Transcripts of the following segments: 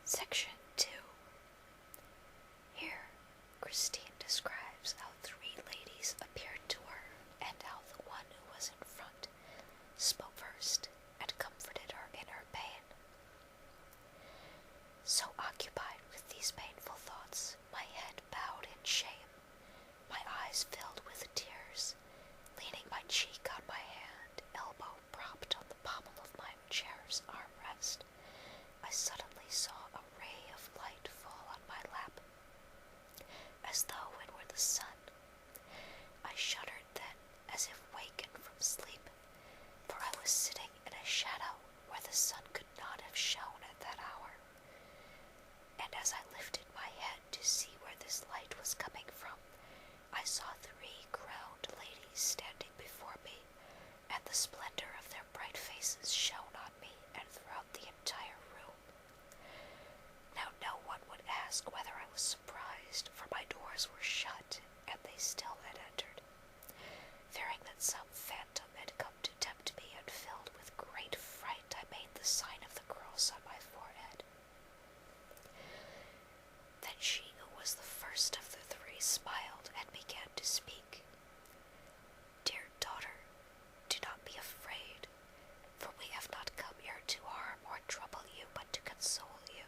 Section 2. Here, Christine describes how 3 ladies appeared to her, and how the one who was in front spoke first and comforted her in her pain. So occupied with these painful thoughts, my head bowed in shame, my eyes filled with tears, leaning my cheek on my hand, elbow propped on the pommel of my chair's armrest, I suddenly saw a ray of light fall on my lap, as though it were the sun. I shuddered then, as if wakened from sleep, for I was sitting in a shadow where the sun could not have shone at that hour. And as I lifted my head to see where this light was coming from, I saw 3 crowned ladies standing before me, and the splendor of their bright faces shone on me and throughout the entire room. Now no one would ask whether I was surprised, for my doors were shut, and they still had entered. Fearing that some phantom had come to tempt me, and filled with great fright, I made the sign of the cross on my forehead. Then she who was the first of the 3 smiled and began to speak. "Dear daughter, do not be afraid, for we have not come here to harm or trouble you, but to console you.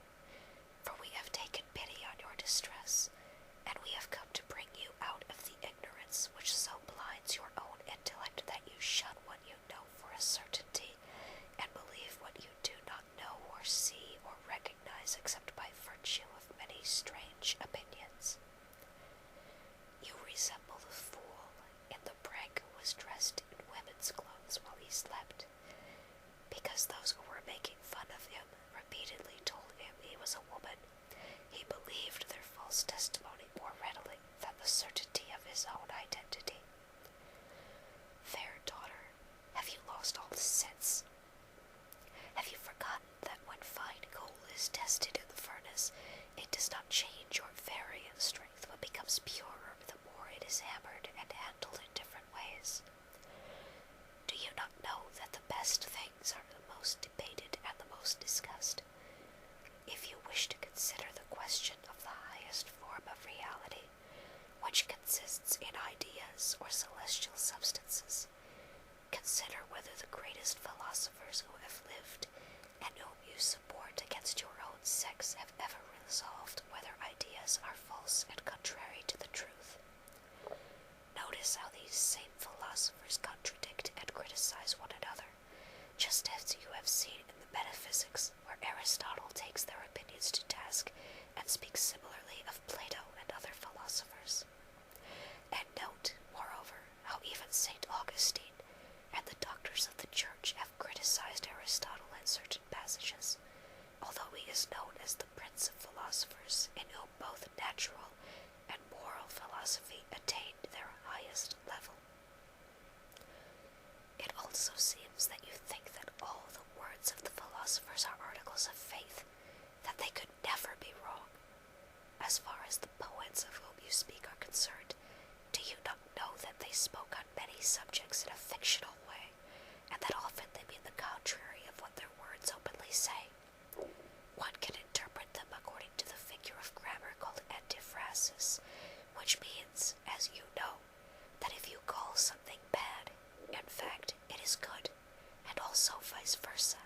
For we have taken pity on your distress, and we have come to bring you out of the ignorance which so blinds your own intellect that you shun what you know for a certainty, and believe what you do not know or see or recognize except by virtue of many strange opinions. You resemble the fool in the prank who was dressed in women's clothes while he slept, because those who were making fun of him repeatedly told him he was a woman. He believed their false testimony more readily than the certainty of his own identity. Fair daughter, have you lost all sense? Have you forgotten that when fine coal is tested in the furnace, it does not change or vary in strength, but becomes purer the more it is hammered and handled in different ways? Do you not know that the best things are the most debated and the most discussed? If you wish to consider the question of the highest form of reality, which consists in ideas or celestial substances, consider whether the greatest philosophers who have lived, and whom you support against your own sex, have ever resolved whether ideas are false and contrary to the truth. Notice how these same philosophers contradict and criticize one another, just as you have seen in the metaphysics, where Aristotle takes their opinions to task and speaks similarly of Plato and other philosophers. And note, moreover, how even St. Augustine and the doctors of the Church have criticized Aristotle in certain passages, although he is known as the prince of philosophers, in whom both natural and moral philosophy attained their highest level. It also seems that you think that all the words of the philosophers are articles of faith, that they could never be wrong. As far as the poets of whom you speak are concerned, do you not know that they spoke on many subjects in a fictional way, and that often they mean the contrary of what their words openly say? One can interpret them according to the figure of grammar called antiphrasis, which means, as you know, that if you call something bad, in fact, it is good, and also vice versa.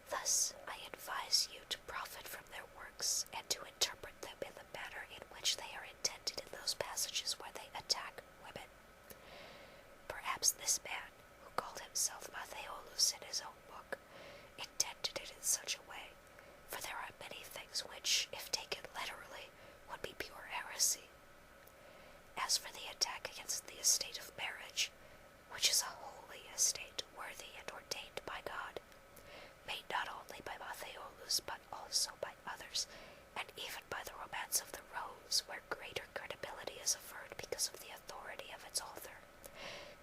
Thus, I advise you to profit from their works, and to interpret them in the manner in which they are intended in those passages where they attack women. Perhaps this man, who called himself Mattheolus in his own book, intended it in such a way, for there are many things which, if taken literally, would be pure heresy. As for the attack against the estate of marriage, which is a holy estate worthy and ordained by God, made not only by Mattheolus but also by others, and even by the Romance of the Rose, where greater credibility is averred because of the authority of its author,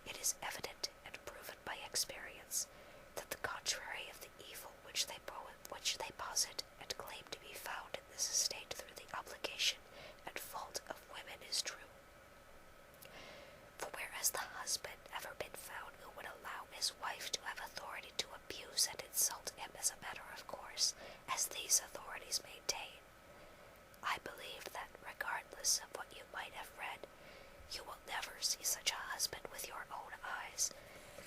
it is evident and proven by experience that the contrary of the evil which they posit and claim to be found in this estate through the obligation and fault of women is true. For whereas the husband ever been found who would allow his wife to have authority to abuse and insult him as a matter of course, as these authorities I believed that regardless of what you might have read, you will never see such a husband with your own eyes,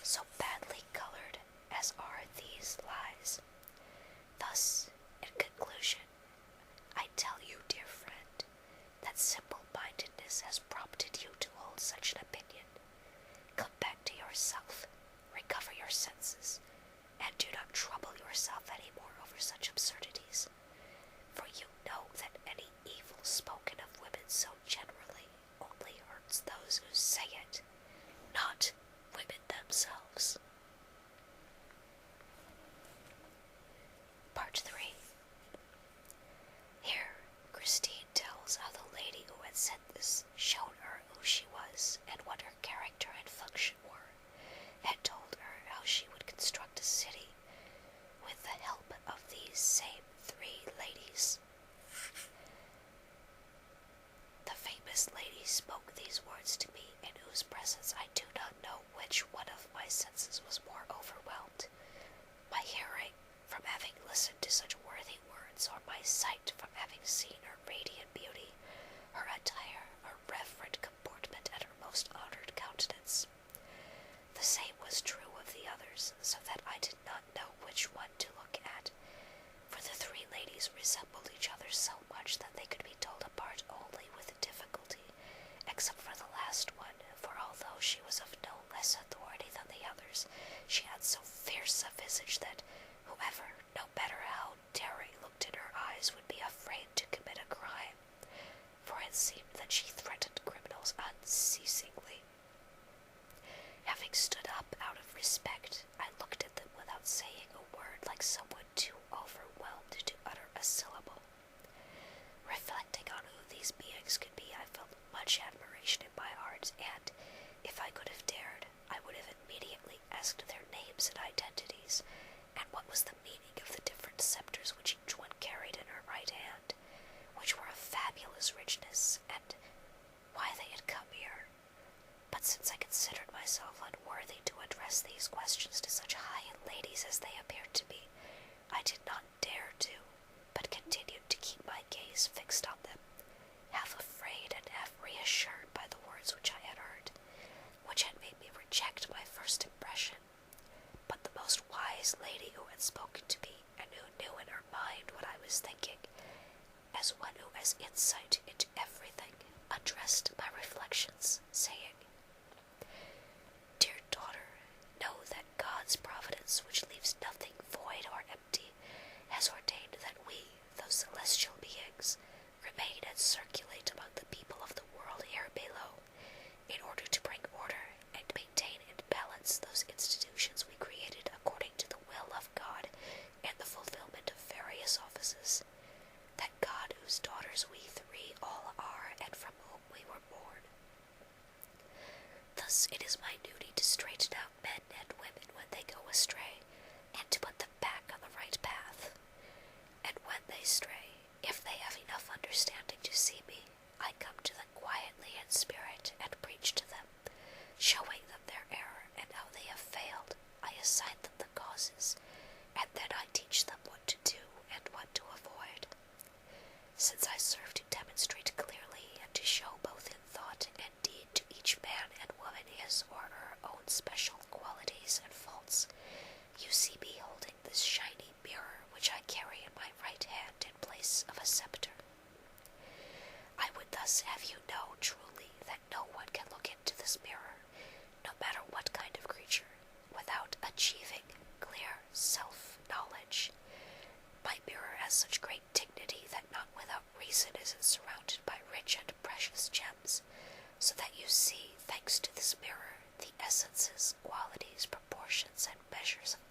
so badly colored as are these lies. Thus, in conclusion, I tell you, dear friend, that simple-mindedness has prompted you to hold such an opinion. Come back to yourself, recover your senses, and do not trouble yourself any more over such absurdities, for you know that any evil spoken of women so generally only hurts those who say it, not women themselves. Part 3. Here, Christine tells how the lady who had said this showed her who she was and what her character and function were, and told her how she would construct a city with the help of these same 3 ladies. The famous lady spoke these words to me, in whose presence I do not know which one of my senses was more overwhelmed, my hearing from having listened to such worthy words, or my sight from having seen her radiant beauty, her attire, her reverent comportment, and her most honored countenance. The same was true of the others, so that I did not know which one to look at, for the 3 ladies resembled each other so much that they could be told apart only with difficulty, except for the last one, for although she was of no less authority than the others, she had so fierce a visage that whoever, no matter how daring, looked in her eyes would be afraid to commit a crime, for it seemed that she threatened criminals unceasingly. Having stood up out of respect, I looked at them without saying a word, like someone too overwhelmed to utter a syllable. Reflecting on who these beings could be, I felt much admiration in my heart, and, if I could have dared, I would have immediately asked their names and identities, and what was the meaning of the different scepters which each one carried in her right hand, which were of fabulous richness, and why they had come here. But since I considered myself unworthy to address these questions to such high ladies as they appeared to be, I did not dare to, but continued to keep my gaze fixed on them, half afraid and half reassured by the words which I had heard, which had made me reject my first impression. But the most wise lady who had spoken to me, and who knew in her mind what I was thinking, as one who has insight into everything, addressed my reflections, saying, "Dear daughter, know that God's providence, which leaves nothing void or empty, has ordained that we, those celestial beings, remain and circulate among the people of the world here below, in order to bring order and maintain in balance those institutions we created according to the will of God and the fulfillment of various offices. That God whose daughters we 3 all are, and from whom we were born. Thus it is my duty to straighten out men and women when they go astray, and to put them back on the right path. And when they stray, if they have enough understanding to see me, I come to them quietly in spirit and preach to them, showing them their error and how they have failed. I assign them the causes, and then I teach them what to do and what to avoid. Since I serve to demonstrate clearly and to show both in thought and deed to each man and woman his or her own special qualities and faults, you see me holding this shiny mirror which I carry in my right hand in place of a scepter. I would thus have you know truly that no one can look into this mirror, no matter what kind of creature, without achieving clear self-knowledge. My mirror has such great dignity that not without reason is it surrounded by rich and precious gems, so that you see, thanks to this mirror, the essences, qualities, proportions, and measures of